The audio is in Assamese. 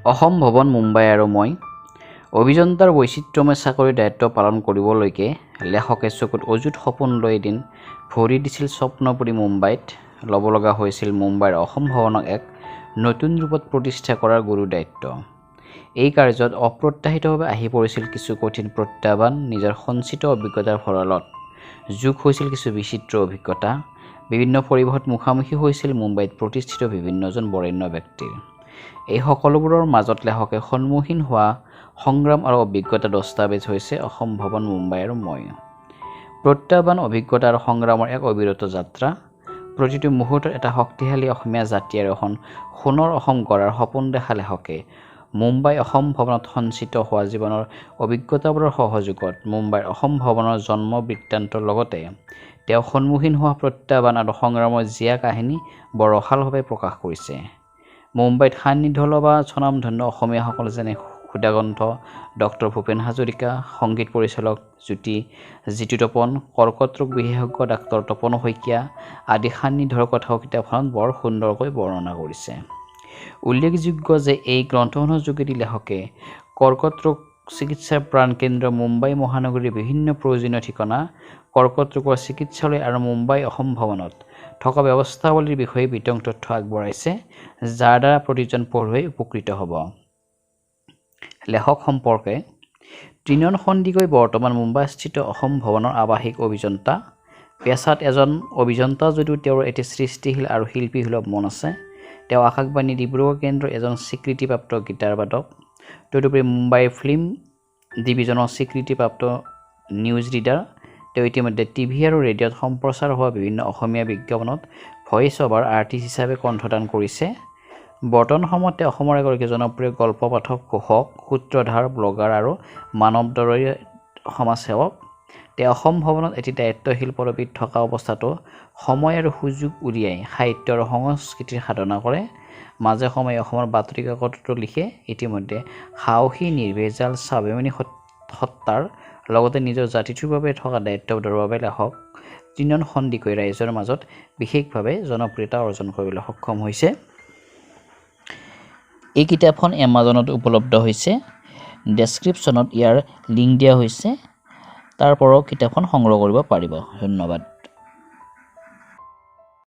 অসম ভৱন মুম্বাই আৰু মই অভিযন্তাৰ বৈচিত্ৰ্যময় চাকৰিৰ দায়িত্ব পালন কৰিবলৈকে লেখকে চকুত অযুত সপোন লৈ এদিন ভৰি দিছিল স্বপ্নপুৰী মুম্বাইত ল'ব লগা হৈছিল মুম্বাইৰ অসম ভৱনক এক নতুন ৰূপত প্ৰতিষ্ঠা কৰাৰ গুৰু দায়িত্ব। এই কাৰ্যত অপ্ৰত্যাশিতভাৱে আহি পৰিছিল কিছু কঠিন প্ৰত্যাহ্বান। নিজৰ সঞ্চিত অভিজ্ঞতাৰ ভঁৰালত যোগ হৈছিল কিছু বিচিত্ৰ অভিজ্ঞতা। বিভিন্ন পৰিৱেশত মুখামুখি হৈছিল মুম্বাইত প্ৰতিষ্ঠিত বিভিন্নজন বৰেণ্য ব্যক্তিৰ। এই সকলোবোৰৰ মাজত লেখকে সন্মুখীন হোৱা সংগ্ৰাম আৰু অভিজ্ঞতা দস্তাবেজ হৈছে অসম ভৱন মুম্বাই আৰু মই। প্ৰত্যাহ্বান, অভিজ্ঞতা আৰু সংগ্ৰামৰ এক অবিৰত যাত্ৰা। প্ৰতিটো মুহূৰ্তত এটা শক্তিশালী অসমীয়া জাতি আৰু এখন সোণৰ অসম গঢ়াৰ সপোন দেখা লেখকে মুম্বাই অসম ভৱনত সঞ্চিত হোৱা জীৱনৰ অভিজ্ঞতাবোৰৰ সহযোগত মুম্বাইৰ অসম ভৱনৰ জন্ম বৃত্তান্তৰ লগতে তেওঁ সন্মুখীন হোৱা প্ৰত্যাহ্বান আৰু সংগ্ৰামৰ জীয়া কাহিনী বৰ ৰসালভাৱে প্ৰকাশ কৰিছে। মুম্বাইত সান্নিধ্য বা স্বনামধন্য অসমীয়াসকল যেনে সুধাকণ্ঠ, ডক্টৰ ভূপেন হাজৰিকা, সংগীত পৰিচালক জিতু তপন, কৰ্কট ৰোগ বিশেষজ্ঞ ডাক্তৰ তপন শইকীয়া আদি সান্নিধ্যৰ কথাও কিতাপখনত বৰ সুন্দৰকৈ বৰ্ণনা কৰিছে। উল্লেখযোগ্য যে এই গ্ৰন্থখনৰ যোগেদি লেখকে কৰ্কট ৰোগ চিকিৎসাৰ প্ৰাণকেন্দ্ৰ মুম্বাই মহানগৰীৰ বিভিন্ন প্ৰয়োজনীয় ঠিকনা, কৰ্কট ৰোগৰ চিকিৎসালয় আৰু মুম্বাই অসম ভৱনত থকা ব্যৱস্থাৱলীৰ বিষয়ে বিতং তথ্য আগবঢ়াইছে, যাৰ দ্বাৰা প্ৰতিজন পঢ়ুৱৈ উপকৃত হ'ব। লেখক সম্পৰ্কে তৃণন সন্দিকৈ বৰ্তমান মুম্বাইস্থিত অসম ভৱনৰ আৱাসিক অভিযন্তা। পেছাত এজন অভিযন্তা যদিও তেওঁৰ এটি সৃষ্টিশীল আৰু শিল্পীসুলভ মন আছে। তেওঁ আকাশবাণী ডিব্ৰুগড় কেন্দ্ৰৰ এজন স্বীকৃতিপ্ৰাপ্ত গীটাৰ বাদক। তদুপৰি মুম্বাই ফিল্ম ডিভিজনৰ স্বীকৃতিপ্ৰাপ্ত নিউজ ৰিডাৰ। তেওঁ ইতিমধ্যে টিভি আৰু ৰেডিঅ'ত সম্প্ৰচাৰ হোৱা বিভিন্ন অসমীয়া বিজ্ঞাপনত ভইচ অভাৰ আৰ্টিষ্ট হিচাপে কণ্ঠদান কৰিছে। বৰ্তমান সময়ত তেওঁ অসমৰ এগৰাকী জনপ্ৰিয় গল্প পাঠক, ঘোষক, সূত্ৰধাৰ, ব্লগাৰ আৰু মানৱদৰদী সমাজসেৱক। তেওঁ অসম ভৱনত এটি দায়িত্বশীল পদবীত থকা অৱস্থাতো সময় আৰু সুযোগ উলিয়াই সাহিত্য আৰু সংস্কৃতিৰ সাধনা কৰে। মাজে সময়ে অসমৰ বাতৰি কাকততো লিখে। ইতিমধ্যে সাহসী, নিৰ্ভেজাল, স্বাভিমানী সত্তাৰ লগতে নিজৰ জাতিটোৰ বাবে থকা দায়িত্ববোধৰ বাবে লেখক তৃণন সন্দিকৈ ৰাইজৰ মাজত বিশেষভাৱে জনপ্ৰিয়তা অৰ্জন কৰিবলৈ সক্ষম হৈছে। এই কিতাপখন এমাজনত উপলব্ধ হৈছে। ডেছক্ৰিপশ্যনত ইয়াৰ লিংক দিয়া হৈছে, তাৰ পৰাও কিতাপখন সংগ্ৰহ কৰিব পাৰিব। ধন্যবাদ।